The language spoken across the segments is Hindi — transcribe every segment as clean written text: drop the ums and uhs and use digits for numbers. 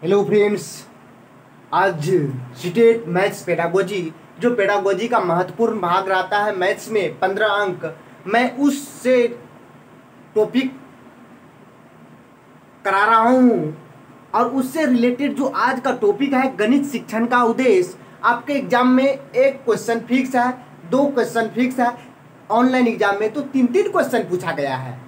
Hello friends. आज स्टेट मैथ्स पेडागोजी जो पेडागोजी का महत्वपूर्ण भाग रहता है मैथ्स में 15 अंक, मैं उससे टॉपिक करा रहा हूँ। और उससे रिलेटेड जो आज का टॉपिक है गणित शिक्षण का उद्देश्य। आपके एग्जाम में एक क्वेश्चन फिक्स है, दो क्वेश्चन फिक्स है, ऑनलाइन एग्जाम में तो तीन तीन क्वेश्चन पूछा गया है।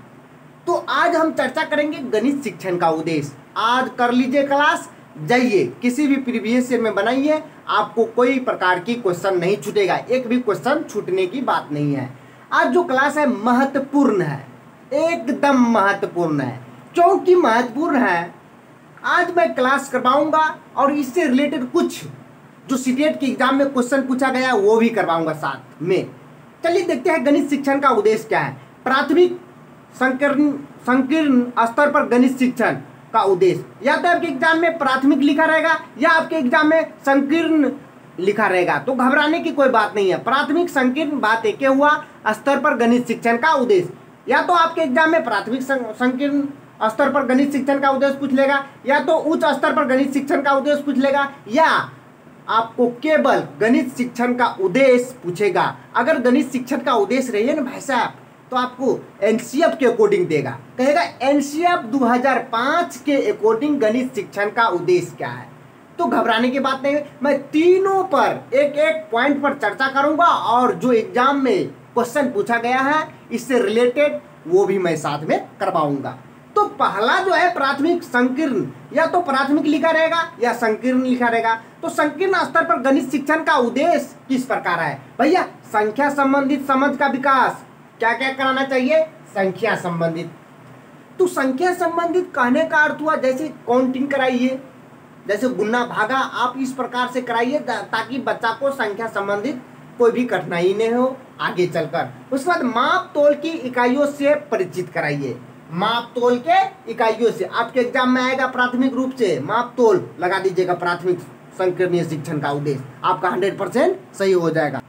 तो आज हम चर्चा करेंगे गणित शिक्षण का उद्देश्य। आज कर लीजिए क्लास, जाइए किसी भी प्रीवियस ईयर में बनाइए, आपको कोई प्रकार की क्वेश्चन नहीं छूटेगा, एक भी क्वेश्चन छूटने की बात नहीं है। आज जो क्लास है महत्वपूर्ण है, एकदम महत्वपूर्ण है। क्योंकि महत्वपूर्ण है, आज मैं क्लास करवाऊंगा और इससे रिलेटेड कुछ जो सीटेट के एग्जाम में क्वेश्चन पूछा गया वो भी करवाऊंगा साथ में। चलिए देखते हैं गणित शिक्षण का उद्देश्य क्या है। प्राथमिक संकीर्ण स्तर पर गणित शिक्षण का उद्देश्य, या तो आपके एग्जाम में प्राथमिक लिखा रहेगा या आपके एग्जाम में संकीर्ण लिखा रहेगा, तो घबराने की कोई बात नहीं है। प्राथमिक संकीर्ण बात एक हुआ, स्तर पर गणित शिक्षण का उद्देश्य। या तो आपके एग्जाम में प्राथमिक संकीर्ण स्तर पर गणित शिक्षण का उद्देश्य पूछ लेगा, या तो उच्च स्तर पर गणित शिक्षण का उद्देश्य पूछ लेगा, या आपको केवल गणित शिक्षण का उद्देश्य पूछेगा। अगर गणित शिक्षण का उद्देश्य रहिए ना भाई साहब, तो आपको एनसीएफ के अकॉर्डिंग देगा, कहेगा एनसीएफ 2005 के अकॉर्डिंग गणित शिक्षण का उद्देश्य क्या है। तो घबराने की बात नहीं है, मैं तीनों पर एक एक पॉइंट पर चर्चा करूंगा और जो एग्जाम में क्वेश्चन पूछा गया है इससे रिलेटेड वो भी मैं साथ में करवाऊंगा। तो पहला जो है प्राथमिक संकीर्ण, या तो प्राथमिक लिखा रहेगा या संकीर्ण लिखा रहेगा। तो संकीर्ण स्तर पर गणित शिक्षण का उद्देश्य किस प्रकार है भैया? संख्या संबंधित समझ का विकास। क्या क्या कराना चाहिए? संख्या संबंधित। तो संख्या संबंधित कहने का अर्थ हुआ जैसे काउंटिंग कराइए, जैसे गुना भागा, आप इस प्रकार से कराइए ताकि बच्चा को संख्या संबंधित कोई भी कठिनाई नहीं हो आगे चलकर। उसके बाद माप तोल की इकाइयों से परिचित कराइए। माप तोल के इकाइयों से आपके एग्जाम में आएगा प्राथमिक रूप से माप तोल लगा दीजिएगा। प्राथमिक संकीर्ण शिक्षण का उद्देश्य आपका 100% सही हो जाएगा।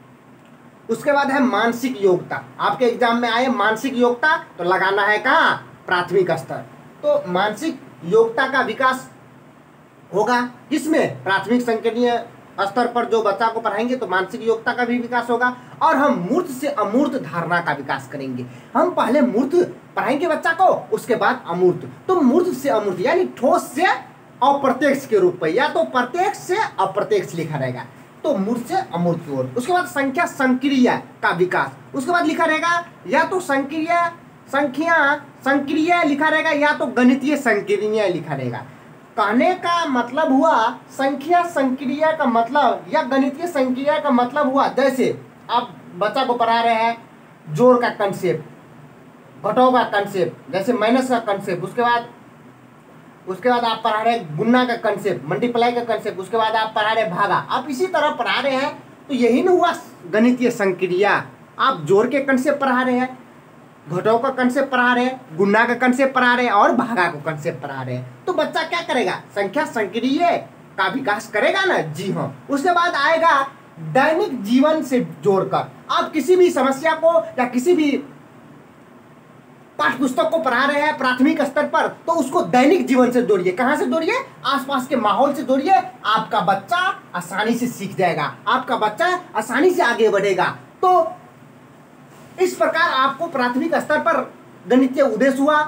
उसके बाद है मानसिक योग्यता। आपके एग्जाम में आए मानसिक योग्यता, तो लगाना है कहाँ? प्राथमिक स्तर। तो मानसिक योग्यता का विकास होगा किसमें? प्राथमिक संकीर्ण स्तर पर जो बच्चा को पढ़ाएंगे तो मानसिक योग्यता का भी विकास होगा। और हम मूर्त से अमूर्त धारणा का विकास करेंगे। हम पहले मूर्त पढ़ाएंगे बच्चा को, उसके बाद अमूर्त। तो मूर्त से अमूर्त यानी ठोस से अप्रत्यक्ष के रूप में, या तो प्रत्यक्ष से अप्रत्यक्ष लिखा रहेगा, तो मूर्त से अमूर्त की ओर। उसके बाद संख्या संक्रिय का विकास। उसके बाद लिखा रहेगा या तो संख्या संक्रिय लिखा रहेगा या तो गणितीय संकीर्णीय लिखा रहेगा। कहने का मतलब हुआ संख्या संक्रिय का मतलब या गणितीय संक्रिय का मतलब हुआ, जैसे आप बच्चा को पढ़ा रहे हैं जोड़ का कंसेप्ट, घटाव का कंसेप्ट, जैसे माइनस का कंसेप्ट, उसके बाद आप पढ़ा रहे हैं गुना का कंसेप्ट, मल्टीप्लाई का कंसेप्ट, उसके बाद आप पढ़ा रहे भागा। आप इसी तरह पढ़ा रहे हैं, तो यही न हुआ गणितीय संक्रिया। आप जोड़ के कंसेप्ट पढ़ा रहे हैं, घटाव का कंसेप्ट पढ़ा रहे हैं, गुना का कंसेप्ट पढ़ा रहे हैं और भागा का कंसेप्ट पढ़ा रहे हैं। तो बच्चा क्या करेगा? संख्या संक्रिय का विकास करेगा ना। जी हाँ। उसके बाद आएगा दैनिक जीवन से जोड़कर। आप किसी भी समस्या को या किसी भी पाठ्य पुस्तक को पढ़ा रहे हैं प्राथमिक स्तर पर, तो उसको दैनिक जीवन से जोड़िए। कहां से जोड़िए? आसपास के माहौल से जोड़िए। आपका बच्चा आसानी से सीख जाएगा, आपका बच्चा आसानी से आगे बढ़ेगा। तो इस प्रकार आपको प्राथमिक स्तर पर गणितीय उद्देश्य हुआ।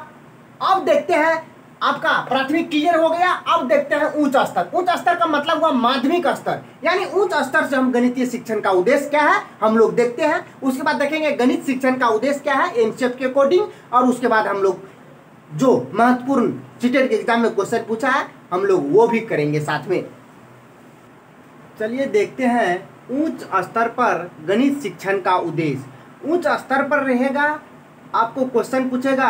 अब देखते हैं, आपका प्राथमिक क्लियर हो गया। अब देखते हैं उच्च स्तर। उच्च स्तर का मतलब हुआ माध्यमिक स्तर, यानी उच्च स्तर से हम गणितीय शिक्षण का उद्देश्य क्या है हम लोग देखते हैं। उसके बाद देखेंगे गणित शिक्षण का उद्देश्य क्या है एनसीएफ के अकॉर्डिंग, और उसके बाद हम लोग जो महत्वपूर्ण सीटेट के एग्जाम में क्वेश्चन पूछा है हम लोग वो भी करेंगे साथ में। चलिए देखते हैं उच्च स्तर पर गणित शिक्षण का उद्देश्य। उच्च स्तर पर रहेगा, आपको क्वेश्चन पूछेगा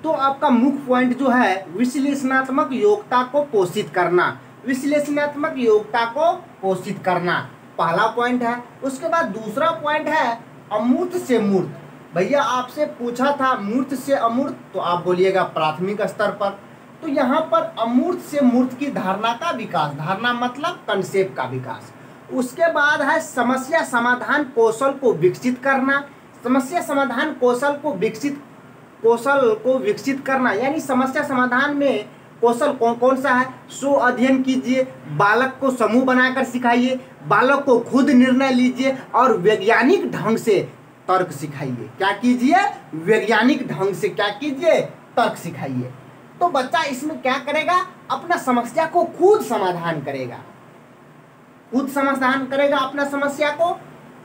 तो आपका मुख्य पॉइंट जो है विश्लेषणात्मक योग्यता को पोषित करना। विश्लेषणात्मक योग्यता को पोषित करना पहला पॉइंट है। उसके बाद दूसरा पॉइंट है अमूर्त से मूर्त। भैया आपसे पूछा था मूर्त से अमूर्त, तो आप बोलिएगा प्राथमिक स्तर पर। तो यहाँ पर अमूर्त से मूर्त की धारणा का विकास, धारणा मतलब कंसेप्ट का विकास। उसके बाद है समस्या समाधान कौशल को विकसित करना। समस्या समाधान कौशल को विकसित करना, यानी समस्या समाधान में कौशल कौन कौन सा है? स्व अध्ययन कीजिए, बालक को समूह बनाकर सिखाइए, बालक को खुद निर्णय लीजिए और वैज्ञानिक ढंग से तर्क सिखाइए। क्या कीजिए? वैज्ञानिक ढंग से क्या कीजिए? तर्क सिखाइए। तो बच्चा इसमें क्या करेगा? अपना समस्या को खुद समाधान करेगा, खुद समाधान करेगा अपना समस्या को।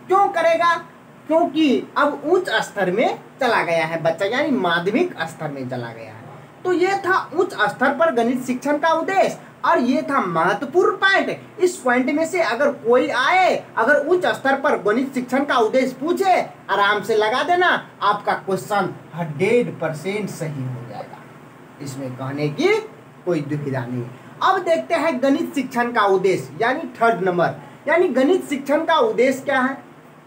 क्यों करेगा? क्योंकि अब उच्च स्तर में चला गया है बच्चा, यानी माध्यमिक स्तर में चला गया है। तो ये था उच्च स्तर पर गणित शिक्षण का उद्देश्य और ये था महत्वपूर्ण पॉइंट। इस पॉइंट में से अगर कोई आए, अगर उच्च स्तर पर गणित शिक्षण का उद्देश्य पूछे, आराम से लगा देना, आपका क्वेश्चन 100% सही हो जाएगा, इसमें कहने की कोई दुविधा नहीं। अब देखते हैं गणित शिक्षण का उद्देश्य, यानी 3rd नंबर, यानी गणित शिक्षण का उद्देश्य क्या है।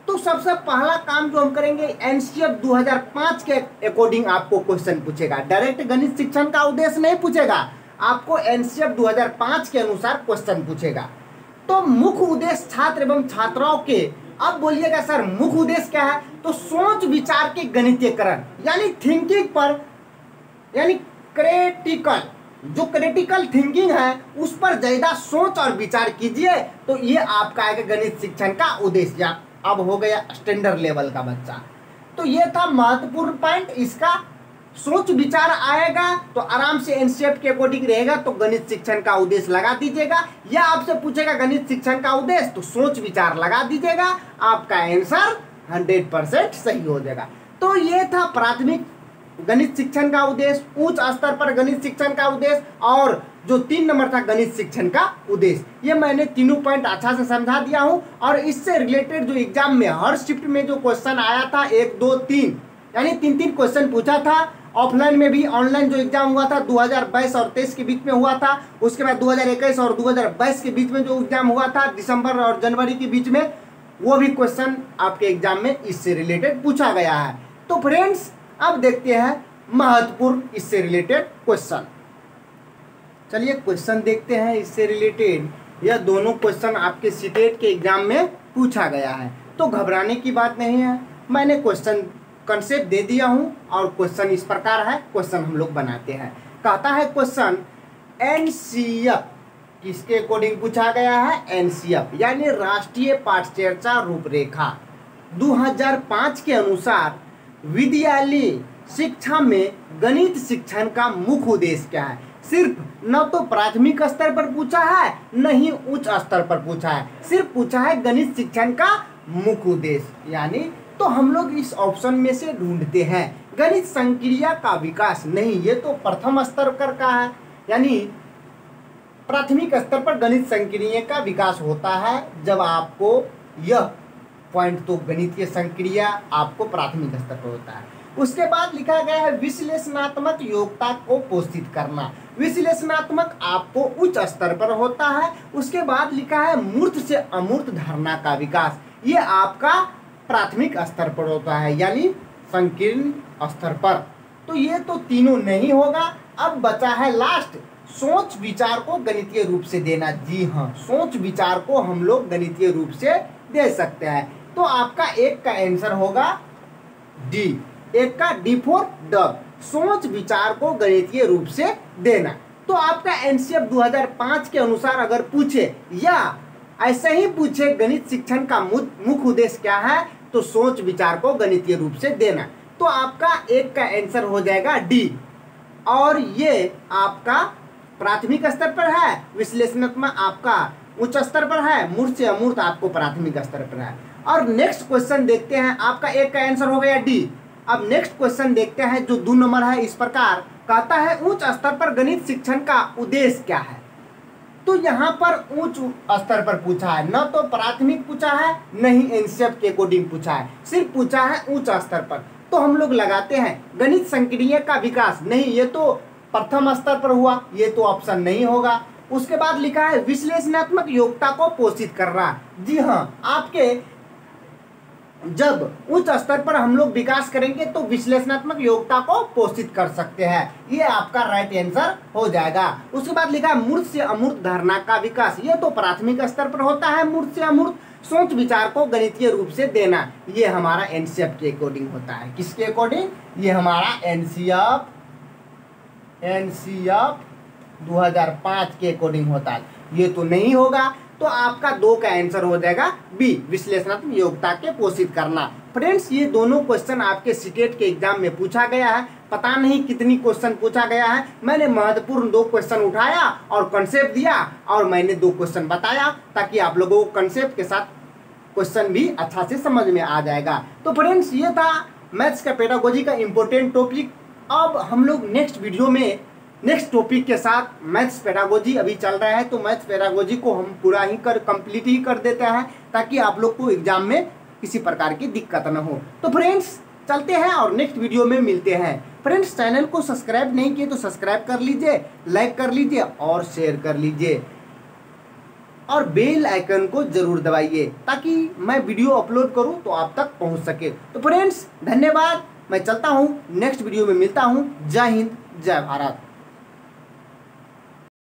तो सबसे पहला काम जो हम करेंगे, एनसीएफ 2005 के अकॉर्डिंग आपको क्वेश्चन पूछेगा। डायरेक्ट गणित शिक्षण का उद्देश्य नहीं पूछेगा, आपको एनसीएफ 2005 के अनुसार क्वेश्चन पूछेगा। तो मुख्य उद्देश्य छात्र एवं छात्राओं के, अब बोलिएगा सर मुख्य उद्देश्य क्या है? तो सोच विचार के गणितीयकरण, यानी थिंकिंग पर, यानी क्रिटिकल, जो क्रिटिकल थिंकिंग है उस पर ज्यादा सोच और विचार कीजिए। तो ये आपका आएगा गणित शिक्षण का उद्देश्य। अब हो गया स्टैंडर्ड लेवल का बच्चा। तो ये था महत्वपूर्ण पॉइंट, इसका सोच विचार आएगा तो आराम से एनसीएफ के अकॉर्डिंग रहेगा, तो गणित शिक्षण का उद्देश्य लगा दीजिएगा। या आपसे पूछेगा गणित शिक्षण का उद्देश्य, तो सोच विचार लगा दीजिएगा, आपका आंसर 100% सही हो जाएगा। तो ये था प्राथमिक गणित शिक्षण का उद्देश्य, उच्च स्तर पर गणित शिक्षण का उद्देश्य, और जो 3 नंबर था गणित शिक्षण का उद्देश्य। ये मैंने तीनों पॉइंट अच्छा से समझा दिया हूँ। और इससे रिलेटेड जो एग्जाम में हर शिफ्ट में जो क्वेश्चन आया था 1, 2, 3, यानी 3 क्वेश्चन पूछा था। ऑफलाइन में भी, ऑनलाइन जो एग्जाम हुआ था 2022 और 23 के बीच में हुआ था, उसके बाद 2021 और 2022 के बीच में जो एग्जाम हुआ था दिसंबर और जनवरी के बीच में, वो भी क्वेश्चन आपके एग्जाम में इससे रिलेटेड पूछा गया है। तो फ्रेंड्स अब देखते हैं महत्वपूर्ण इससे रिलेटेड क्वेश्चन। चलिए क्वेश्चन देखते हैं इससे रिलेटेड। यह दोनों क्वेश्चन आपके सीटेट के एग्जाम में पूछा गया है, तो घबराने की बात नहीं है। मैंने क्वेश्चन कंसेप्ट दे दिया हूं और क्वेश्चन इस प्रकार है। क्वेश्चन हम लोग बनाते हैं। कहता है क्वेश्चन एनसीएफ किसके अकॉर्डिंग पूछा गया है? एनसीएफ यानी राष्ट्रीय पाठ्यचर्या रूपरेखा 2005 के अनुसार विद्यालय शिक्षा में गणित शिक्षण का मुख्य उद्देश्य क्या है? सिर्फ न तो प्राथमिक स्तर पर पूछा है, न ही उच्च स्तर पर पूछा है, सिर्फ पूछा है गणित शिक्षण का मुख्य उद्देश्य। यानी तो हम लोग इस ऑप्शन में से ढूंढते हैं गणित संक्रिया का विकास। नहीं, ये तो प्रथम स्तर पर का है, यानी प्राथमिक स्तर पर गणित संक्रिया का विकास होता है। जब आपको यह पॉइंट, तो गणितीय संक्रिया आपको प्राथमिक स्तर पर होता है। उसके बाद लिखा गया है विश्लेषणात्मक योग्यता को पोषित करना। विश्लेषणात्मक आपको उच्च स्तर पर होता है। उसके बाद लिखा है मूर्त से अमूर्त धारणा का विकास, ये आपका प्राथमिक स्तर पर होता है, यानी संकीर्ण स्तर पर। तो ये तो तीनों नहीं होगा। अब बचा है लास्ट, सोच विचार को गणितीय रूप से देना। जी हाँ, सोच विचार को हम लोग गणितीय रूप से दे सकते हैं। तो आपका एक का आंसर होगा डी, एक का डी फॉर डब, सोच विचार को गणितीय रूप से देना। तो आपका एनसीएफ 2005 के अनुसार अगर पूछे या ऐसे ही पूछे गणित शिक्षण का मुख्य उद्देश्य क्या है, तो सोच विचार को गणितीय रूप से देना, तो आपका एक का आंसर हो जाएगा डी। और ये आपका प्राथमिक स्तर पर है, विश्लेषणात्मक आपका उच्च स्तर पर है, मूर्त से अमूर्त आपको प्राथमिक स्तर पर है। और नेक्स्ट क्वेश्चन देखते हैं, आपका एक का आंसर हो गया डी। अब नेक्स्ट क्वेश्चन देखते हैं जो 2 नंबर है। इस प्रकार कहता है उच्च स्तर पर गणित शिक्षण का उद्देश्य क्या है। तो यहाँ पर उच्च स्तर पर पूछा है, न तो प्राथमिक पूछा है, न ही एनसीएफ के अकॉर्डिंग पूछा है, सिर्फ पूछा है उच्च स्तर पर। तो हम लोग लगाते हैं गणित संक्रिया का विकास। नहीं, ये तो प्रथम स्तर पर हुआ, ये तो ऑप्शन नहीं होगा। उसके बाद लिखा है विश्लेषणात्मक योग्यता को पोषित करना। जी हाँ, आपके जब उच्च स्तर पर हम लोग विकास करेंगे तो विश्लेषणात्मक योग्यता को पोषित कर सकते हैं, ये आपका राइट आंसर हो जाएगा। उसके बाद लिखा है मूर्त से अमूर्त धारणा का विकास, ये तो प्राथमिक स्तर पर होता है। मूर्त से अमूर्त सोच विचार को गणितीय रूप से देना, ये हमारा एनसीएफ के अकॉर्डिंग होता है। किसके अकॉर्डिंग? ये हमारा एनसीएफ 2005 के अकॉर्डिंग होता है। ये तो नहीं होगा, तो आपका 2 का आंसर हो जाएगा बी, विश्लेषणात्मक योग्यता के पोषित करना। फ्रेंड्स, ये दोनों क्वेश्चन आपके सीटेट के एग्जाम में पूछा गया है। पता नहीं कितनी क्वेश्चन पूछा गया है, मैंने महत्वपूर्ण 2 क्वेश्चन उठाया और कंसेप्ट दिया और मैंने 2 क्वेश्चन बताया, ताकि आप लोगों को कंसेप्ट के साथ क्वेश्चन भी अच्छा से समझ में आ जाएगा। तो फ्रेंड्स, ये था मैथ्स का पेडागोजी का इम्पोर्टेंट टॉपिक। अब हम लोग नेक्स्ट वीडियो में नेक्स्ट टॉपिक के साथ मैथ्स पेडागोजी अभी चल रहा है, तो मैथ्स पेडागोजी को हम पूरा ही कंप्लीट ही कर देते हैं, ताकि आप लोग को एग्जाम में किसी प्रकार की दिक्कत न हो। तो फ्रेंड्स, चलते हैं और नेक्स्ट वीडियो में मिलते हैं। फ्रेंड्स, चैनल को सब्सक्राइब नहीं किए तो सब्सक्राइब कर लीजिए, लाइक कर लीजिए और शेयर कर लीजिए, और बेल आइकन को जरूर दबाइए, ताकि मैं वीडियो अपलोड करूं तो आप तक पहुंच सके। तो फ्रेंड्स, धन्यवाद। मैं चलता हूं, नेक्स्ट वीडियो में मिलता हूं। जय हिंद, जय भारत।